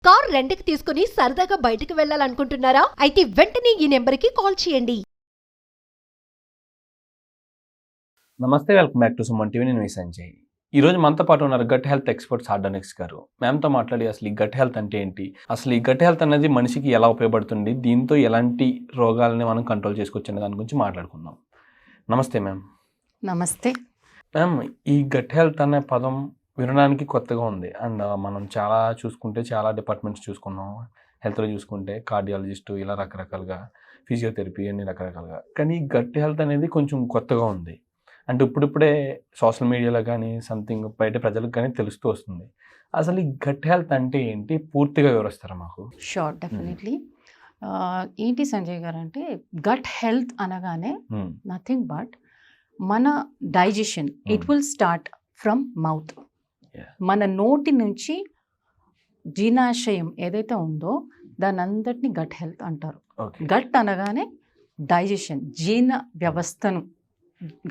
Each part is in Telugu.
కార్ రెంట్‌కి తీసుకుని సరదాగా బయటకు వెళ్ళాలనుకుంటున్నారా? అయితే వెంటనే ఈ నెంబర్‌కి కాల్ చేయండి. నమస్తే, welcome back to Suman TV. నేను మీ సంజయ్. ఈరోజు మనతో పాటు ఉన్నారు గట్ హెల్త్ ఎక్స్పర్ట్ సార్డోనిక్స్ గారు. మ్యామ్తో మాట్లాడి అసలు ఈ గట్ హెల్త్ అంటే ఏంటి, అసలు ఈ గట్ హెల్త్ అనేది మనిషికి ఎలా ఉపయోగపడుతుంది, దీంతో ఎలాంటి రోగాలని మనం కంట్రోల్ చేసుకోవచ్చు అనే దాని గురించి మాట్లాడుకుందాం. నమస్తే మ్యామ్. నమస్తే మ్యామ్, ఈ గట్ హెల్త్ అనే పదం వినడానికి కొత్తగా ఉంది. అండ్ మనం చాలా చూసుకుంటే చాలా డిపార్ట్మెంట్స్ చూసుకున్నాం. హెల్త్లో చూసుకుంటే కార్డియాలజిస్టు ఇలా రకరకాలుగా, ఫిజియోథెరపీ అన్ని రకరకాలుగా. కానీ ఈ గట్ హెల్త్ అనేది కొంచెం కొత్తగా ఉంది. అంటే ఇప్పుడిప్పుడే సోషల్ మీడియాలో కానీ సంథింగ్ బయట ప్రజలకు కానీ తెలుస్తూ వస్తుంది. అసలు ఈ గట్ హెల్త్ అంటే ఏంటి, పూర్తిగా వివరిస్తారా మాకు? Sure, definitely. ఏంటి సంజయ్ గారు అంటే గట్ హెల్త్ అనగానే నథింగ్ బట్ మన digestion it will start from mouth. మన నోటి నుంచి జీర్ణాశయం ఏదైతే ఉందో దాని అంతటిని గట్ హెల్త్ అంటారు. గట్ అనగానే డైజెషన్, జీర్ణ వ్యవస్థను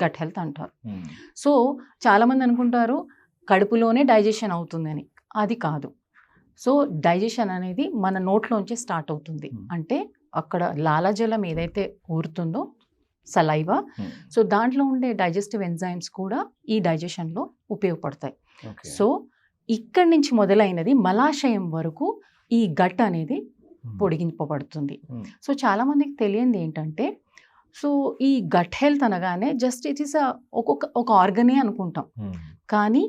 గట్ హెల్త్ అంటారు. సో చాలామంది అనుకుంటారు కడుపులోనే డైజెషన్ అవుతుందని. అది కాదు. సో డైజెషన్ అనేది మన నోట్లోంచి స్టార్ట్ అవుతుంది. అంటే అక్కడ లాలాజలం ఏదైతే ఊరుతుందో సలైవా, సో దాంట్లో ఉండే డైజెస్టివ్ ఎంజైమ్స్ కూడా ఈ డైజెషన్లో ఉపయోగపడతాయి. సో ఇక్కడి నుంచి మొదలైనది మలాశయం వరకు ఈ గట్ అనేది పొడిగింపబడుతుంది. సో చాలామందికి తెలియంది ఏంటంటే, సో ఈ గట్ హెల్త్ అనగానే జస్ట్ ఇట్ ఈస్ ఒక ఆర్గనే అనుకుంటాం. కానీ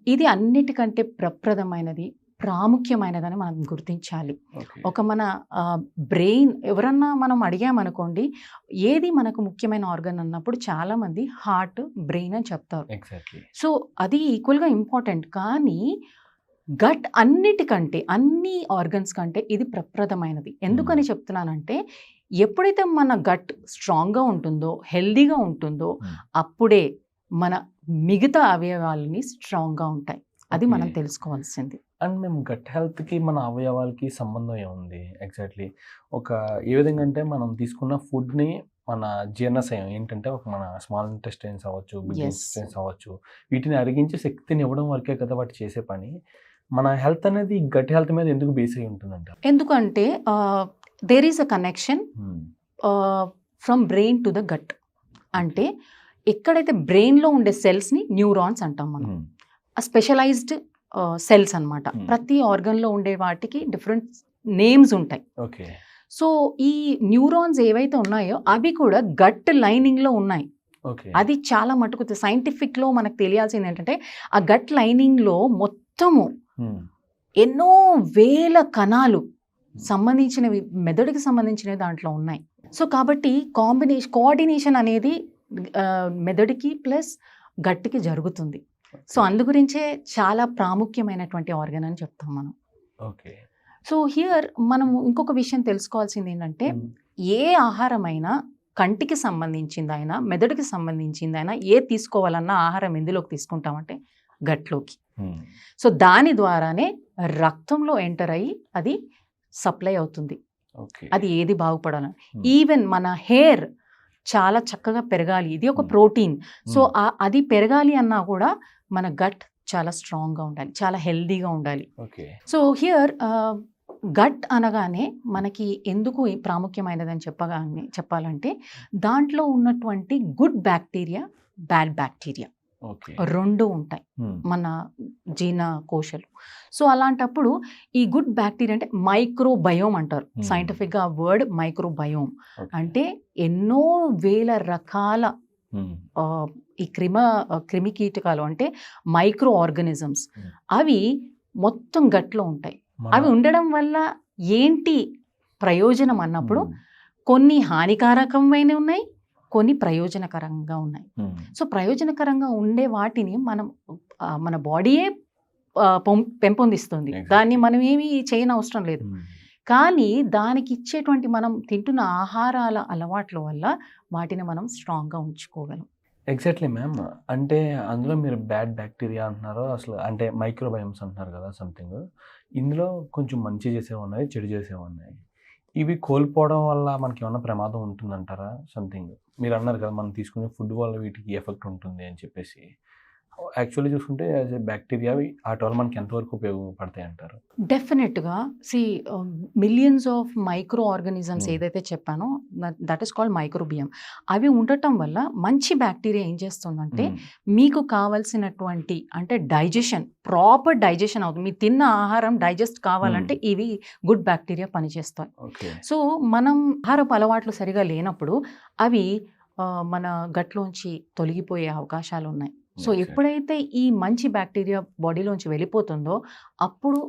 ఇది అన్నిటికంటే ప్రప్రదమైనది, ప్రాముఖ్యమైనదని మనం గుర్తించాలి. ఒక మన బ్రెయిన్ ఎవరన్నా మనం అడిగామనుకోండి ఏది మనకు ముఖ్యమైన ఆర్గన్ అన్నప్పుడు చాలామంది హార్ట్, బ్రెయిన్ అని చెప్తారు. సో అది ఈక్వల్గా ఇంపార్టెంట్. కానీ గట్ అన్నిటికంటే, అన్ని ఆర్గన్స్ కంటే ఇది ప్రప్రదమైనది. ఎందుకని చెప్తున్నానంటే ఎప్పుడైతే మన గట్ స్ట్రాంగ్గా ఉంటుందో, హెల్దీగా ఉంటుందో అప్పుడే మన మిగతా అవయవాలని స్ట్రాంగ్గా ఉంటాయి. అది మనం తెలుసుకోవాల్సింది. అండ్ మేము గట్ హెల్త్కి మన అవయవాలకి సంబంధం ఏముంది ఎగ్జాక్ట్లీ? ఏ విధంగా అంటే మనం తీసుకున్న ఫుడ్ని మన జీర్ణశయం ఏంటంటే మన స్మాల్ ఇంటెస్టైన్స్ అవ్వచ్చు, బిగ్ ఇంటెస్టైన్స్ అవ్వచ్చు, వీటిని అరిగించే శక్తిని ఇవ్వడం వరకే కదా వాటి చేసే పని. మన హెల్త్ అనేది గట్ హెల్త్ మీద ఎందుకు బేస్ అయి ఉంటుందంట? ఎందుకంటే there is a connection from brain to the gut. అంటే ఎక్కడైతే బ్రెయిన్లో ఉండే సెల్స్ని న్యూరాన్స్ అంటాం మనం. స్పెషలైజ్డ్ సెల్స్ అన్నమాట. ప్రతి ఆర్గన్లో ఉండే వాటికి డిఫరెంట్ నేమ్స్ ఉంటాయి. సో ఈ న్యూరాన్స్ ఏవైతే ఉన్నాయో అవి కూడా గట్ లైనింగ్లో ఉన్నాయి. అది చాలా మటుకు సైంటిఫిక్లో మనకు తెలియాల్సింది ఏంటంటే ఆ గట్ లైనింగ్లో మొత్తము ఎన్నో వేల కణాలు సంబంధించినవి, మెదడుకి సంబంధించినవి దాంట్లో ఉన్నాయి. సో కాబట్టి కోఆర్డినేషన్ అనేది మెదడుకి ప్లస్ గట్టికి జరుగుతుంది. సో అందుగురించే చాలా ప్రాముఖ్యమైనటువంటి ఆర్గన్ అని చెప్తాం మనం. సో హియర్ మనం ఇంకొక విషయం తెలుసుకోవాల్సింది ఏంటంటే ఏ ఆహారమైనా కంటికి సంబంధించిందైనా, మెదడుకి సంబంధించిందైనా తీసుకోవాలన్నా ఆహారం ఎందులోకి తీసుకుంటామంటే గట్లోకి. సో దాని ద్వారానే రక్తంలో ఎంటర్ అయ్యి అది సప్లై అవుతుంది. అది ఏది బాగుపడాలని. ఈవెన్ మన హెయిర్ చాలా చక్కగా పెరగాలి, ఇది ఒక ప్రోటీన్. సో అది పెరగాలి అన్నా కూడా మన గట్ చాలా స్ట్రాంగ్గా ఉండాలి, చాలా హెల్దీగా ఉండాలి. సో హియర్ గట్ అనగానే మనకి ఎందుకు ప్రాముఖ్యమైనదని చెప్పాలంటే దాంట్లో ఉన్నటువంటి గుడ్ బ్యాక్టీరియా, బ్యాడ్ బ్యాక్టీరియా రెండు ఉంటాయి మన జీర్ణకోశలు. సో అలాంటప్పుడు ఈ గుడ్ బ్యాక్టీరియా అంటే మైక్రోబయోమ్ అంటారు. సైంటిఫిక్గా వర్డ్ మైక్రోబయోమ్ అంటే ఎన్నో వేల రకాల ఈ క్రిమి కీటకాలు అంటే మైక్రో ఆర్గానిజమ్స్ అవి మొత్తం గట్లో ఉంటాయి. అవి ఉండడం వల్ల ఏంటి ప్రయోజనం అన్నప్పుడు కొన్ని హానికారకమైన ఉన్నాయి, కొన్ని ప్రయోజనకరంగా ఉన్నాయి. సో ప్రయోజనకరంగా ఉండే వాటిని మన బాడీయే పెంపొందిస్తుంది. దాన్ని మనం ఏమీ చేయనవసరం లేదు. కానీ దానికి ఇచ్చేటువంటి మనం తింటున్న ఆహారాల అలవాట్ల వల్ల వాటిని మనం స్ట్రాంగ్గా ఉంచుకోగలం. Exactly ma'am. అంటే అందులో మీరు బ్యాడ్ బ్యాక్టీరియా అంటున్నారు, అసలు అంటే మైక్రోబయోమ్స్ అంటున్నారు కదా సంథింగ్. ఇందులో కొంచెం మంచి చేసేవి ఉన్నాయి, చెడు చేసేవి ఉన్నాయి. ఇవి కోల్పోవడం వల్ల మనకి ఏమైనా ప్రమాదం ఉంటుందంటారా? సంథింగ్ మీరు అన్నారు కదా మనం తీసుకునే ఫుడ్ వల్ల వీటికి ఎఫెక్ట్ ఉంటుంది అని చెప్పేసి. యాక్చువల్లీ చూసుకుంటే యాజ్ ఎ బ్యాక్టీరియా వాటి వల్ల మనకి ఎంతవరకు ఉపయోగపడతాయి అంటారు? డెఫినెట్గా millions of micro organisms Hmm. ఏదైతే చెప్పానో దట్ ఈస్ కాల్డ్ మైక్రోబియం. అవి ఉండటం వల్ల మంచి బ్యాక్టీరియా ఏం చేస్తుందంటే మీకు కావాల్సినటువంటి అంటే ప్రాపర్ డైజెషన్ అవుతుంది. మీరు తిన్న ఆహారం డైజెస్ట్ కావాలంటే ఇవి గుడ్ బ్యాక్టీరియా పనిచేస్తాయి. ఓకే. సో మనం ఆహారపు అలవాట్లు సరిగా లేనప్పుడు అవి మన గట్లోంచి తొలగిపోయే అవకాశాలు ఉన్నాయి. So Okay. ఎప్పుడైతే ఈ మంచి బ్యాక్టీరియా బాడీలోంచి వెళ్ళిపోతుందో అప్పుడు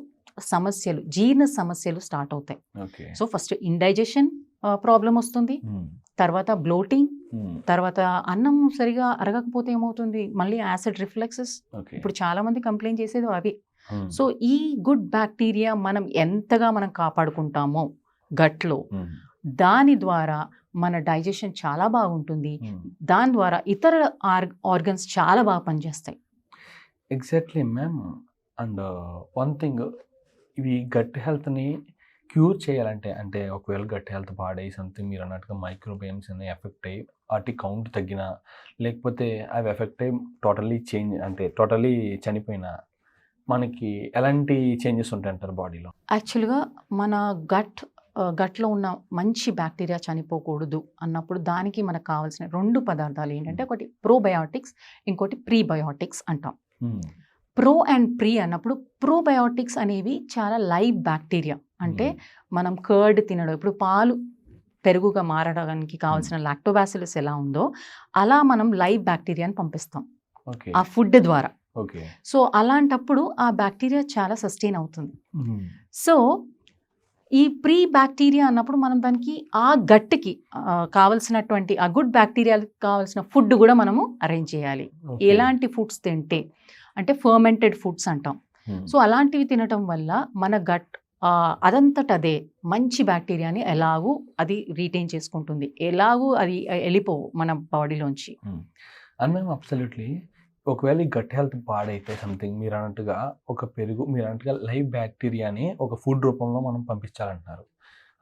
జీర్ణ సమస్యలు స్టార్ట్ అవుతాయి. Okay. So first indigestion problem వస్తుంది, తర్వాత బ్లోటింగ్, తర్వాత అన్నం సరిగా అరగకపోతే ఏమవుతుంది, మళ్ళీ యాసిడ్ రిఫ్లెక్సెస్. ఓకే. ఇప్పుడు చాలా మంది కంప్లైంట్ చేసేది అవి. సో ఈ గుడ్ బ్యాక్టీరియా మనం ఎంతగా కాపాడుకుంటామో గట్లో, దాని ద్వారా మన డైజెషన్ చాలా బాగుంటుంది. దాని ద్వారా ఇతర ఆర్గన్స్ చాలా బాగా పనిచేస్తాయి. Exactly ma'am. And one thing, ఇవి గట్ హెల్త్ని క్యూర్ చేయాలంటే, అంటే ఒకవేళ గట్ హెల్త్ పాడై సంథింగ్ మీరు అన్నట్టుగా మైక్రోబియమ్స్ అని ఎఫెక్ట్ అయ్యి వాటి కౌంట్ తగ్గినా, లేకపోతే అవి ఎఫెక్ట్ అయ్యి టోటలీ చనిపోయినా మనకి ఎలాంటి చేంజెస్ ఉంటాయంటారు బాడీలో? యాక్చువల్గా మన గట్లో ఉన్న మంచి బ్యాక్టీరియా చనిపోకూడదు అన్నప్పుడు దానికి మనకు కావాల్సిన 2 పదార్థాలు ఏంటంటే, ఒకటి ప్రోబయాటిక్స్, ఇంకోటి ప్రీబయాటిక్స్ అంటాం. ప్రో అండ్ ప్రీ అన్నప్పుడు ప్రోబయాటిక్స్ అనేవి చాలా లైవ్ బ్యాక్టీరియా. అంటే మనం కర్డ్ తినడం, ఇప్పుడు పాలు పెరుగుగా మారడానికి కావాల్సిన లాక్టోబాసిలస్ ఎలా ఉందో అలా మనం లైవ్ బ్యాక్టీరియాని పంపిస్తాం ఓకే. ఆ ఫుడ్ ద్వారా. ఓకే. సో అలాంటప్పుడు ఆ బ్యాక్టీరియా చాలా సస్టైన్ అవుతుంది. సో ఈ ప్రీ బ్యాక్టీరియా అన్నప్పుడు మనం దానికి ఆ గట్టికి కావలసినటువంటి ఆ గుడ్ బ్యాక్టీరియాకి కావాల్సిన ఫుడ్ కూడా మనము అరేంజ్ చేయాలి. ఎలాంటి ఫుడ్స్ తింటే అంటే ఫర్మెంటెడ్ ఫుడ్స్ అంటాం. సో అలాంటివి తినటం వల్ల మన గట్ అదే మంచి బ్యాక్టీరియాని ఎలాగూ అది రీటైన్ చేసుకుంటుంది, ఎలాగూ అది వెళ్ళిపోవు మన బాడీలోంచి. అండ్ మేము అబ్సల్యూట్లీ ఒకవేళ ఈ గట్ హెల్త్ పాడైతే సంథింగ్ మీరు అన్నట్టుగా మీరు అన్నట్టుగా లైవ్ బ్యాక్టీరియాని ఒక ఫుడ్ రూపంలో మనం పంపించాలంటున్నారు.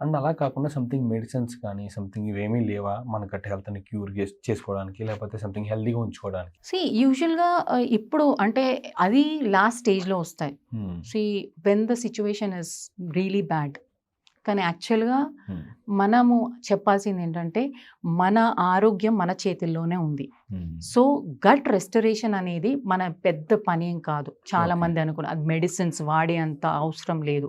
అండ్ అలా కాకుండా సంథింగ్ మెడిసిన్స్ కానీ సంథింగ్ ఇవేమీ లేవా మన గట్ హెల్త్ని క్యూర్ చేసుకోవడానికి, లేకపోతే సంథింగ్ హెల్తీగా ఉంచుకోవడానికి? యూజువల్గా ఇప్పుడు అంటే అది లాస్ట్ స్టేజ్లో వస్తాయి. When the situation is really bad. కానీ యాక్చువల్గా మనము చెప్పాల్సింది ఏంటంటే మన ఆరోగ్యం మన చేతుల్లోనే ఉంది. సో గట్ రెస్టరేషన్ అనేది మన పెద్ద పని ఏం కాదు. చాలా మంది అనుకున్నారు అది మెడిసిన్స్ వాడే అంత అవసరం లేదు.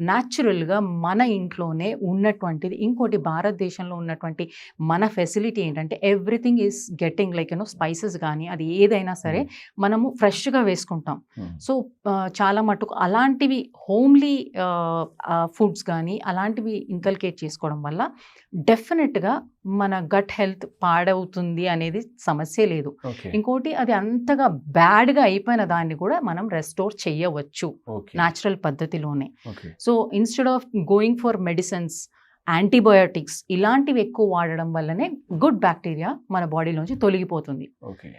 న్యాచురల్గా మన ఇంట్లోనే ఉన్నటువంటిది. ఇంకోటి భారతదేశంలో ఉన్నటువంటి మన ఫెసిలిటీ ఏంటంటే ఎవ్రీథింగ్ ఈస్ గెట్టింగ్ స్పైసెస్ కానీ అది ఏదైనా సరే మనము ఫ్రెష్గా వేసుకుంటాం. సో చాలా మటుకు అలాంటివి హోమ్లీ ఫుడ్స్ కానీ అలాంటివి ఇంకల్కేట్ చేసుకోవడం వల్ల డెఫినెట్గా మన గట్ హెల్త్ పాడవుతుంది అనేది సమస్య లేదు. ఇంకోటి అది అంతగా బ్యాడ్గా అయిపోయిన దాన్ని కూడా మనం రెస్టోర్ చేయవచ్చు న్యాచురల్ పద్ధతిలోనే. So instead of going for medicines, antibiotics ఇలాంటివి ఎక్కువ వాడడం వల్లనే గుడ్ బ్యాక్టీరియా మన బాడీలోంచి తొలగిపోతుంది.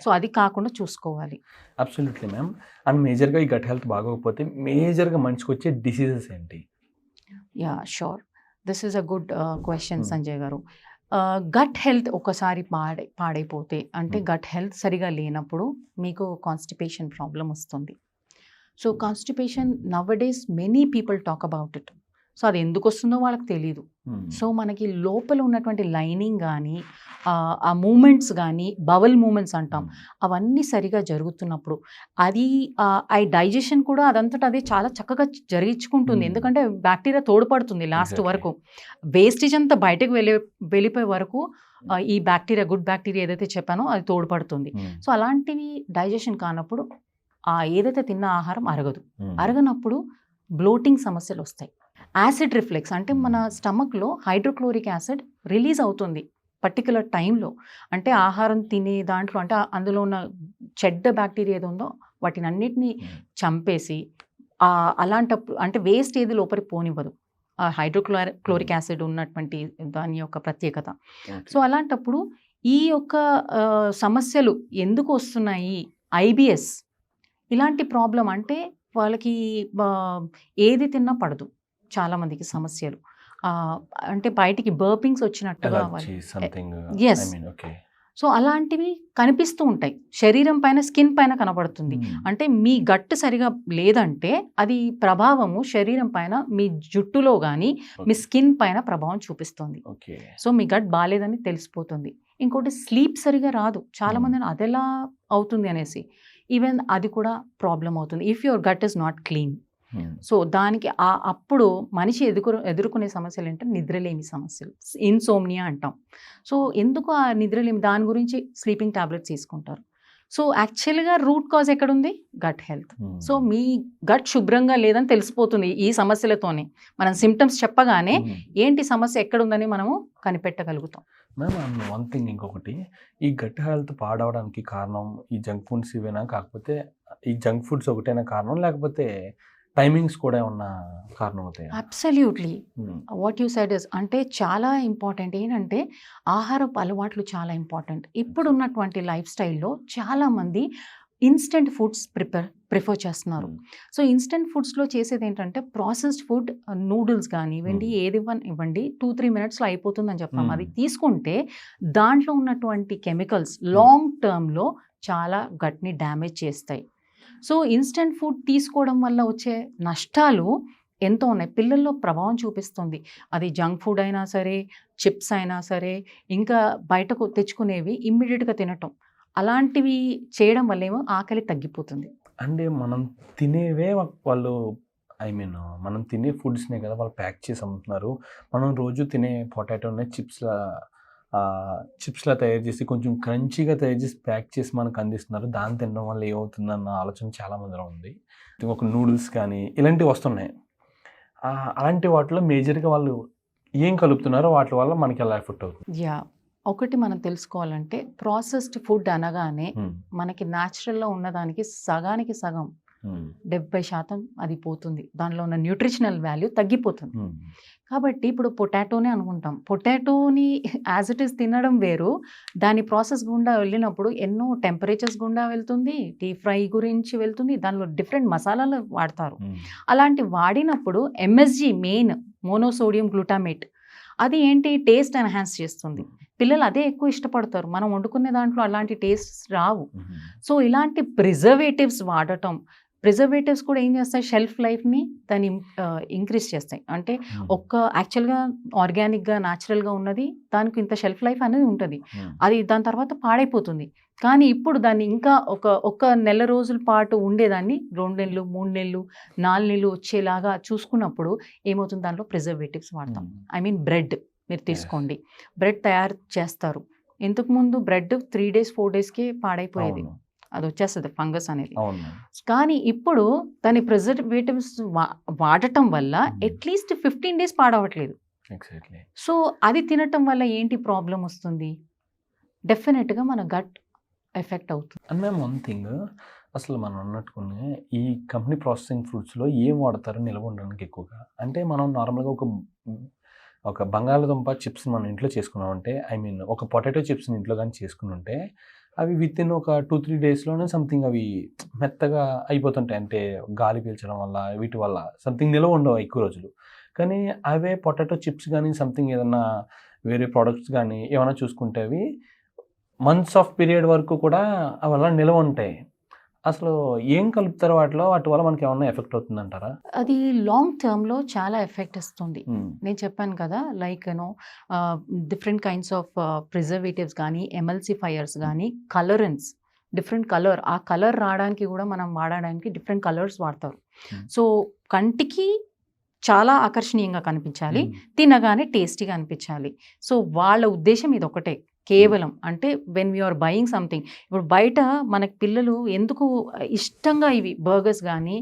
సో అది కాకుండా చూసుకోవాలి. Absolutely ma'am. అండ్ మేజర్గా ఈ గట్ హెల్త్ బాగోకపోతే మేజర్గా మనిషికి వచ్చే డిసీజెస్ ఏంటి? Yeah sure, this is a good question Sanjay garu. Gut health ఒకసారి పాడైపోతే అంటే గట్ హెల్త్ సరిగా లేనప్పుడు మీకు కాన్స్టిపేషన్ ప్రాబ్లం వస్తుంది. So constipation nowadays many people talk about it. So అది ఎందుకు వస్తుందో వాళ్ళకి తెలియదు. సో మనకి లోపల ఉన్నటువంటి లైనింగ్ కానీ ఆ మూమెంట్స్ కానీ బవల్ మూమెంట్స్ అంటాం, అవన్నీ సరిగా జరుగుతున్నప్పుడు అది ఆ డైజెషన్ కూడా అదంతటా అదే చాలా చక్కగా జరిగించుకుంటుంది. ఎందుకంటే బ్యాక్టీరియా తోడ్పడుతుంది లాస్ట్ వరకు. వేస్టేజ్ అంతా బయటకు వెళ్ళిపోయే వరకు ఈ బ్యాక్టీరియా గుడ్ బ్యాక్టీరియా ఏదైతే చెప్పానో అది తోడ్పడుతుంది. సో అలాంటివి డైజెషన్ కానప్పుడు ఏదైతే తిన్న ఆహారం అరగనప్పుడు బ్లోటింగ్ సమస్యలు వస్తాయి. యాసిడ్ రిఫ్లెక్స్ అంటే మన స్టమక్లో హైడ్రోక్లోరిక్ యాసిడ్ రిలీజ్ అవుతుంది పర్టికులర్ టైంలో. అంటే ఆహారం తినే దాంట్లో అంటే అందులో ఉన్న చెడ్డ బ్యాక్టీరియా ఏదో ఉందో వాటిని అన్నిటినీ చంపేసి అలాంటప్పుడు అంటే వేస్ట్ ఏది లోపలికి పోనివ్వదు. హైడ్రోక్లోరిక్ యాసిడ్ ఉన్నటువంటి దాని యొక్క ప్రత్యేకత. సో అలాంటప్పుడు ఈ యొక్క సమస్యలు ఎందుకు వస్తున్నాయి? IBS ఇలాంటి ప్రాబ్లం అంటే వాళ్ళకి ఏది తిన్నా పడదు చాలా మందికి సమస్యలు. అంటే బయటికి బర్పింగ్స్ వచ్చినట్టుగా సో అలాంటివి కనిపిస్తూ ఉంటాయి, శరీరం పైన, స్కిన్ పైన కనబడుతుంది. అంటే మీ గట్ సరిగా లేదంటే అది ప్రభావము శరీరం పైన, మీ జుట్టులో కానీ మీ స్కిన్ పైన ప్రభావం చూపిస్తుంది. ఓకే. సో మీ గట్ బాగాలేదని తెలిసిపోతుంది. ఇంకోటి స్లీప్ సరిగా రాదు, చాలా మంది అదెలా అవుతుంది అనేసి, ఈవెన్ అది కూడా ప్రాబ్లం అవుతుంది if your gut is not clean. So దానికి అప్పుడు మనిషి ఎదుర్కొనే సమస్యలు ఏంటంటే నిద్రలేమి సమస్యలు, ఇన్సోమ్నియా అంటాం. సో ఎందుకు ఆ నిద్రలేమి, దాని గురించి స్లీపింగ్ టాబ్లెట్స్ తీసుకుంటారు. సో యాక్చువల్గా రూట్ కాజ్ ఎక్కడుంది? Gut health. సో మీ గట్ శుభ్రంగా లేదని తెలిసిపోతుంది ఈ సమస్యలతోనే. మనం సిమ్టమ్స్ చెప్పగానే ఏంటి సమస్య ఎక్కడుందని మనము కనిపెట్టగలుగుతాం. మ్యామ్ వన్ థింగ్, ఇంకొకటి, ఈ గట్ హెల్త్ పాడవడానికి కారణం ఈ జంక్ ఫుడ్స్ ఇవేనా, కాకపోతే ఈ జంక్ ఫుడ్స్ ఒకటేనా కారణం, లేకపోతే టైమింగ్స్ కూడా ఏమన్నా కారణం అవుతాయి? Absolutely what you said is, అంటే చాలా ఇంపార్టెంట్. ఏంటంటే ఆహారపు అలవాట్లు చాలా ఇంపార్టెంట్. ఇప్పుడు ఉన్నటువంటి లైఫ్ స్టైల్లో చాలామంది ఇన్స్టెంట్ ఫుడ్స్ ప్రిఫర్ చేస్తున్నారు. సో ఇన్స్టెంట్ ఫుడ్స్లో చేసేది ఏంటంటే ప్రాసెస్డ్ ఫుడ్, నూడిల్స్ కానీ ఇవ్వండి, ఏది ఇవ్వండి 2-3 మినిట్స్లో అయిపోతుందని చెప్తాం. అది తీసుకుంటే దాంట్లో ఉన్నటువంటి కెమికల్స్ లాంగ్ టర్మ్లో చాలా గట్ని డ్యామేజ్ చేస్తాయి. సో ఇన్స్టెంట్ ఫుడ్ తీసుకోవడం వల్ల వచ్చే నష్టాలు ఎంతో ఉన్నాయి, పిల్లల్లో ప్రభావం చూపిస్తుంది. అది జంక్ ఫుడ్ అయినా సరే, చిప్స్ అయినా సరే, ఇంకా బయటకు తెచ్చుకునేవి ఇమ్మీడియట్గా తినటం, అలాంటివి చేయడం వల్ల ఏమో ఆకలి తగ్గిపోతుంది. అంటే మనం తినేవే వాళ్ళు, ఐ మీన్ మనం తినే ఫుడ్స్నే కదా వాళ్ళు ప్యాక్ చేసి అమ్ముతున్నారు. మనం రోజు తినే పొటాటోనే చిప్స్లా తయారు చేసి కొంచెం క్రంచీగా తయారు చేసి ప్యాక్ చేసి మనకు అందిస్తున్నారు. దాన్ని తినడం వల్ల ఏమవుతుందన్న ఆలోచన చాలా మందిలో ఉంది. ఒక నూడిల్స్ కానీ ఇలాంటివి వస్తున్నాయి. అలాంటి వాటిలో మేజర్గా వాళ్ళు ఏం కలుపుతున్నారో వాటి వల్ల మనకి ఎలా ఎఫెక్ట్ అవుతుంది? ఒకటి మనం తెలుసుకోవాలంటే ప్రాసెస్డ్ ఫుడ్ అనగానే మనకి న్యాచురల్లో ఉన్నదానికి సగానికి సగం 70% అది పోతుంది, దానిలో ఉన్న న్యూట్రిషనల్ వాల్యూ తగ్గిపోతుంది. కాబట్టి ఇప్పుడు పొటాటోనే అనుకుంటాం, పొటాటోని యాజ్ ఇట్ ఈస్ తినడం వేరు, దాని ప్రాసెస్ గుండా వెళ్ళినప్పుడు ఎన్నో టెంపరేచర్స్ గుండా వెళ్తుంది, డీప్ ఫ్రై గురించి వెళ్తుంది, దానిలో డిఫరెంట్ మసాలాలు వాడతారు. అలాంటి వాడినప్పుడు ఎంఎస్జి మెయిన్ మోనోసోడియం గ్లూటామేట్, అది ఏంటి టేస్ట్ ఎన్హాన్స్ చేస్తుంది. పిల్లలు అదే ఎక్కువ ఇష్టపడతారు, మనం వండుకునే దాంట్లో అలాంటి టేస్ట్ రావు. సో ఇలాంటి ప్రిజర్వేటివ్స్ వాడటం, ప్రిజర్వేటివ్స్ కూడా ఏం చేస్తాయి, షెల్ఫ్ లైఫ్ని దాన్ని ఇంక్రీజ్ చేస్తాయి. అంటే యాక్చువల్గా ఆర్గానిక్గా న్యాచురల్గా ఉన్నది దానికి ఇంత షెల్ఫ్ లైఫ్ అనేది ఉంటుంది, అది దాని తర్వాత పాడైపోతుంది. కానీ ఇప్పుడు దాన్ని ఇంకా ఒక నెల రోజుల పాటు ఉండేదాన్ని 2 నెలలు 3 నెలలు 4 నెలలు వచ్చేలాగా చూసుకున్నప్పుడు ఏమవుతుంది, దాంట్లో ప్రిజర్వేటివ్స్ వాడతాం. ఐ మీన్ బ్రెడ్ మీరు తీసుకోండి, బ్రెడ్ తయారు చేస్తారు, ఇంతకుముందు బ్రెడ్ 3 days 4 daysకే పాడైపోయేది, అది వచ్చేస్తుంది ఫంగస్ అనేది. కానీ ఇప్పుడు దాని ప్రిజర్వేటివ్స్ వాడటం వల్ల అట్లీస్ట్ 15 days పాడవట్లేదు. సో అది తినటం వల్ల ఏంటి ప్రాబ్లం వస్తుంది, డెఫినెట్గా మన గట్ ఎఫెక్ట్ అవుతుంది. అండ్ మ్యామ్ వన్ థింగ్, అసలు మనం అన్నట్టుకునే ఈ కంపెనీ ప్రాసెసింగ్ ఫ్రూట్స్లో ఏం వాడతారో నిల్వ ఉండడానికి ఎక్కువగా? అంటే మనం నార్మల్గా ఒక బంగాళదుంప చిప్స్ మనం ఇంట్లో చేసుకున్నామంటే, ఐ మీన్ ఒక పొటాటో చిప్స్ని ఇంట్లో కానీ చేసుకుని ఉంటే అవి విత్ ఇన్ ఒక 2-3 daysలోనే సంథింగ్ అవి మెత్తగా అయిపోతుంటాయి. అంటే గాలి పీల్చడం వల్ల వీటి వల్ల సంథింగ్ నిల్వ ఉండవు ఎక్కువ రోజులు. కానీ అవే పొటాటో చిప్స్ కానీ సంథింగ్ ఏదన్నా వేరే ప్రోడక్ట్స్ కానీ ఏమైనా చూసుకుంటే అవి మంత్స్ ఆఫ్ పీరియడ్ వరకు కూడా అవి అలా నిల్వ ఉంటాయి. అసలు ఏం కలుపుతారు వాటిలో, వాటి వల్ల మనకి ఏమన్నా ఎఫెక్ట్ అవుతుందంటారా? అది లాంగ్ టర్మ్లో చాలా ఎఫెక్ట్ ఇస్తుంది. నేను చెప్పాను కదా, like different kinds of preservatives కానీ, ఎమల్సిఫైయర్స్ కానీ, కలరెన్స్, డిఫరెంట్ కలర్, ఆ కలర్ రావడానికి కూడా మనం వాడడానికి డిఫరెంట్ కలర్స్ వాడతారు. సో కంటికి చాలా ఆకర్షణీయంగా కనిపించాలి, తినగానే టేస్టీగా అనిపించాలి. సో వాళ్ళ ఉద్దేశం ఇది ఒకటే కేవలం. అంటే వెన్ వీఆర్ బయింగ్ సంథింగ్, ఇప్పుడు బయట మనకి పిల్లలు ఎందుకు ఇష్టంగా ఇవి బర్గర్స్ కానీ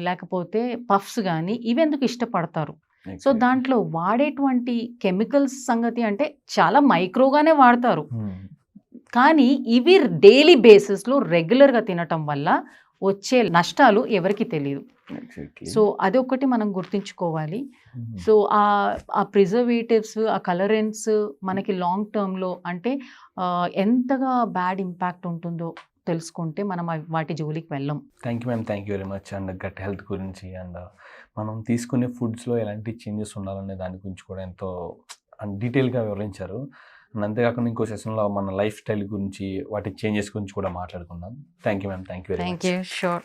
లేకపోతే పఫ్స్ కానీ ఇవి ఎందుకు ఇష్టపడతారు? సో దాంట్లో వాడేటువంటి కెమికల్స్ సంగతి అంటే చాలా మైక్రోగానే వాడతారు, కానీ ఇవి డైలీ బేసిస్లో రెగ్యులర్గా తినటం వల్ల వచ్చే నష్టాలు ఎవరికి తెలియదు. సో అదొకటి మనం గుర్తుంచుకోవాలి. సో ఆ ప్రిజర్వేటివ్స్, ఆ కలరెన్స్ మనకి లాంగ్ టర్మ్లో అంటే ఎంతగా బ్యాడ్ ఇంపాక్ట్ ఉంటుందో తెలుసుకుంటే మనం వాటి జోలికి వెళ్ళం. Thank you ma'am, thank you very much. And gut health గురించి అండ్ మనం తీసుకునే ఫుడ్స్లో ఎలాంటి చేంజెస్ ఉండాలనే దాని గురించి కూడా ఎంతో డీటెయిల్గా వివరించారు. అండ్ అంతేకాకుండా ఇంకో సెషన్లో మన లైఫ్ స్టైల్ గురించి వాటి చేంజెస్ గురించి కూడా మాట్లాడుకుందాం. Thank you ma'am, thank you very much. Thank you. Sure.